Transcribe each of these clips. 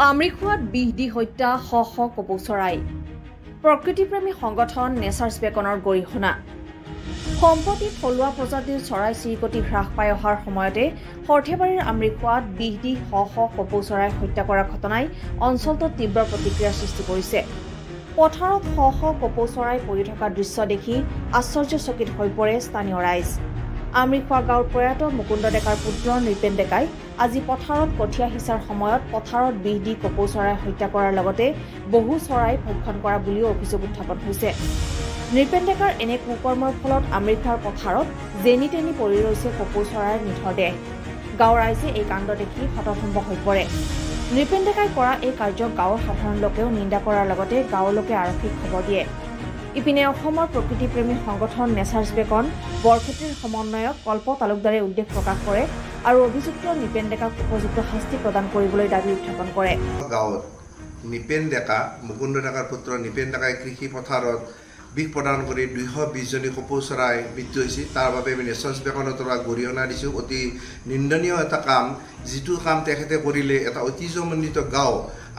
আমৰিখোৱাত বিষ দি হত্যা শ শ কপৌ চৰাই। প্ৰকৃতিপ্ৰেমী সংগঠন নেচাৰ্ছ বেকনৰ গৰিহণা। সম্প্ৰতি থলুৱা প্ৰজাতিৰ চৰাই চিৰিকটি হ্ৰাস পাই অহাৰ সময়তে সৰ্থেবাৰীৰ আমৰিখোৱাত বিষ দি শ শ কপৌ চৰাই হত্যা কৰাৰ ঘটনাই অঞ্চলটোত তীব্ৰ প্ৰতিক্ৰিয়াৰ সৃষ্টি কৰিছে। পথাৰত শ শ কপৌ চৰাই পৰি থকা দৃশ্য দেখি আশ্চৰ্যচকিত হৈ পৰে স্থানীয় ৰাইজ। আমৰিখোৱা গাঁৱৰ প্ৰয়াত মুকুন্দ ডেকাৰ পুত্ৰ নৃপেন ডেকাই আজি পথাৰত কঠীয়া সিঁচাৰ সময়ত পথাৰত বিষ দি কপৌ চৰাই হত্যা কৰাৰ লগতে বহু চৰাই ভক্ষণ কৰা বুলিও অভিযোগ উত্থাপন হৈছে। নৃপেন ডেকাৰ এনে কুকৰ্মৰ ফলত আমৰিখোৱাৰ পথাৰত যেনি তেনি পৰি ৰৈছে কপৌ চৰাইৰ নিথৰ দেহ। গাঁৱৰ ৰাইজে এই কাণ্ড দেখি হতভম্ব হৈ পৰে। নৃপেন ডেকাই কৰা এই কাৰ্যক গাঁৱৰ সাধাৰণ লোকেও নিন্দা কৰাৰ লগতে গাঁৱৰ লোকে আৰক্ষীক খবৰ দিয়ে। ইপিনে অসমৰ প্ৰকৃতিপ্ৰেমী সংগঠন নেচাৰ্ছ বেকন বৰক্ষেত্ৰীৰ সমন্বয়ক কল্প তালুকদাৰে উদ্বেগ প্ৰকাশ কৰে আৰু অভিযুক্ত নৃপেন ডেকাক উপযুক্ত শাস্তি প্ৰদান কৰিবলৈ দাবী উত্থাপন কৰে। গাঁৱত নৃপেন ডেকা মুকুন্দ ডেকাৰ পুত্ৰ নৃপেন ডেকাই কৃষি পথাৰত বিষ প্ৰদান কৰি 220জনী কপৌ চৰাই মৃত্যু হৈছে। তাৰ বাবে আমি নেচাৰ্ছ বেকনৰ পৰা গৰিহণা দিছোঁ। অতি নিন্দনীয় এটা কাম, যিটো কাম তেখেতে কৰিলে এটা ঐতিহ্যমণ্ডিত গাঁও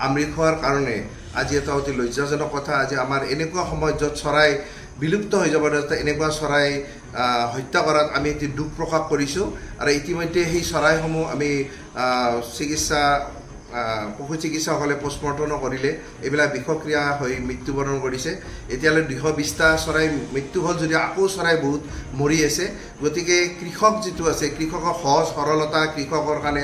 আমৰিখোৱাৰ কাৰণে আজি এটা অতি লজ্জাজনক কথা। আজি আমাৰ এনেকুৱা সময়ত য'ত চৰাই বিলুপ্ত হৈ যাব এনেকুৱা চৰাই হত্যা কৰাত আমি এটি দুখ প্ৰকাশ কৰিছোঁ আৰু ইতিমধ্যে সেই চৰাইসমূহ আমি পশু চিকিৎসকসকলে পষ্টমৰ্টমো কৰিলে এইবিলাক বিষক্ৰিয়া হৈ মৃত্যুবৰণ কৰিছে। এতিয়ালৈ 220টা চৰাই মৃত্যু হ'ল যদি আকৌ চৰাই বহুত মৰি আছে। গতিকে কৃষক যিটো আছে, কৃষকৰ সহজ সৰলতা কৃষকৰ কাৰণে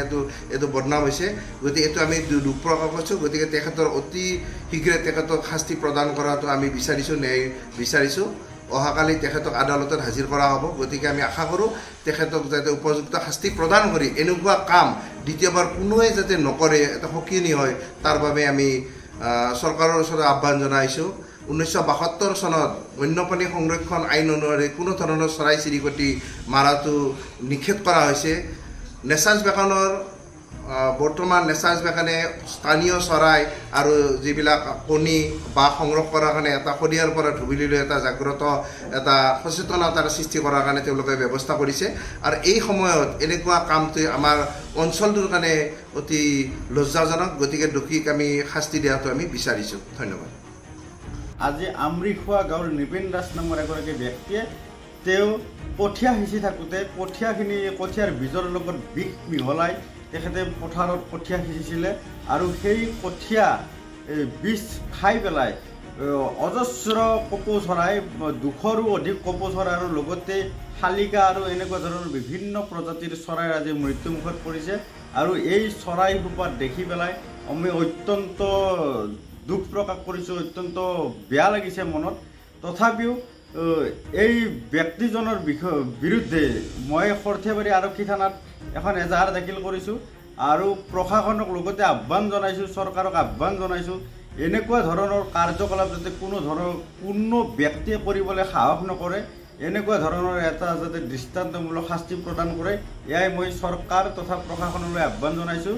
এইটো বদনাম হৈছে। গতিকে এইটো আমি দুখ প্ৰকাশ কৰিছোঁ। গতিকে তেখেতৰ অতি শীঘ্ৰে তেখেতক শাস্তি প্ৰদান কৰাটো আমি বিচাৰিছোঁ, ন্যায় বিচাৰিছোঁ। অহাকালি তেখেতক আদালতত হাজিৰ কৰা হ'ব। গতিকে আমি আশা কৰোঁ তেখেতক যাতে উপযুক্ত শাস্তি প্ৰদান কৰি এনেকুৱা কাম দ্বিতীয়বাৰ কোনোৱে যাতে নকৰে, এটা সকিনি হয়, তাৰ বাবে আমি চৰকাৰৰ ওচৰত আহ্বান জনাইছোঁ। 1972 চনত বন্যপ্ৰাণী সংৰক্ষণ আইন অনুসৰি কোনো ধৰণৰ চৰাই চিৰিকটি মাৰাটো নিষেধ কৰা হৈছে। নেচাৰ্ছ বেকনৰ বৰ্তমান নেচাৰ্ছ বেকনে স্থানীয় চৰাই আৰু যিবিলাক কণী বা সংগ্ৰহ কৰাৰ কাৰণে এটা শদিয়াৰ পৰা ধুবুলীলৈ এটা জাগ্ৰত এটা সচেতনতাৰ সৃষ্টি কৰাৰ কাৰণে তেওঁলোকে ব্যৱস্থা কৰিছে। আৰু এই সময়ত এনেকুৱা কামটোৱে আমাৰ অঞ্চলটোৰ কাৰণে অতি লজ্জাজনক। গতিকে দোষীক আমি শাস্তি দিয়াটো আমি বিচাৰিছোঁ। ধন্যবাদ। আজি আমৰিখোৱা গাঁৱৰ নৃপেন দাস নামৰ এগৰাকী ব্যক্তিয়ে তেওঁ কঠীয়া সিঁচি থাকোঁতে কঠীয়াৰ বীজৰ লগত বিষ মিহলাই তেখেতে পথাৰত কঠীয়া সিঁচিছিলে আৰু সেই কঠীয়া বীজ খাই পেলাই অজস্ৰ কপৌ চৰাই 200ৰো অধিক কপৌ চৰাই আৰু লগতে শালিকা আৰু এনেকুৱা ধৰণৰ বিভিন্ন প্ৰজাতিৰ চৰাইৰ আজি মৃত্যুমুখত পৰিছে। আৰু এই চৰাইসোপা দেখি পেলাই আমি অত্যন্ত দুখ প্ৰকাশ কৰিছোঁ, অত্যন্ত বেয়া লাগিছে মনত। তথাপিও এই ব্যক্তিজনৰ বিৰুদ্ধে মই সৰ্থেবাৰী আৰক্ষী থানাত এখন এজাহাৰ দাখিল কৰিছোঁ আৰু প্ৰশাসনক লগতে আহ্বান জনাইছোঁ, চৰকাৰক আহ্বান জনাইছোঁ, এনেকুৱা ধৰণৰ কাৰ্যকলাপ যাতে কোনো ব্যক্তিয়ে কৰিবলৈ সাহস নকৰে, এনেকুৱা ধৰণৰ এটা যাতে দৃষ্টান্তমূলক শাস্তি প্ৰদান কৰে, এয়াই মই চৰকাৰ তথা প্ৰশাসনলৈ আহ্বান জনাইছোঁ।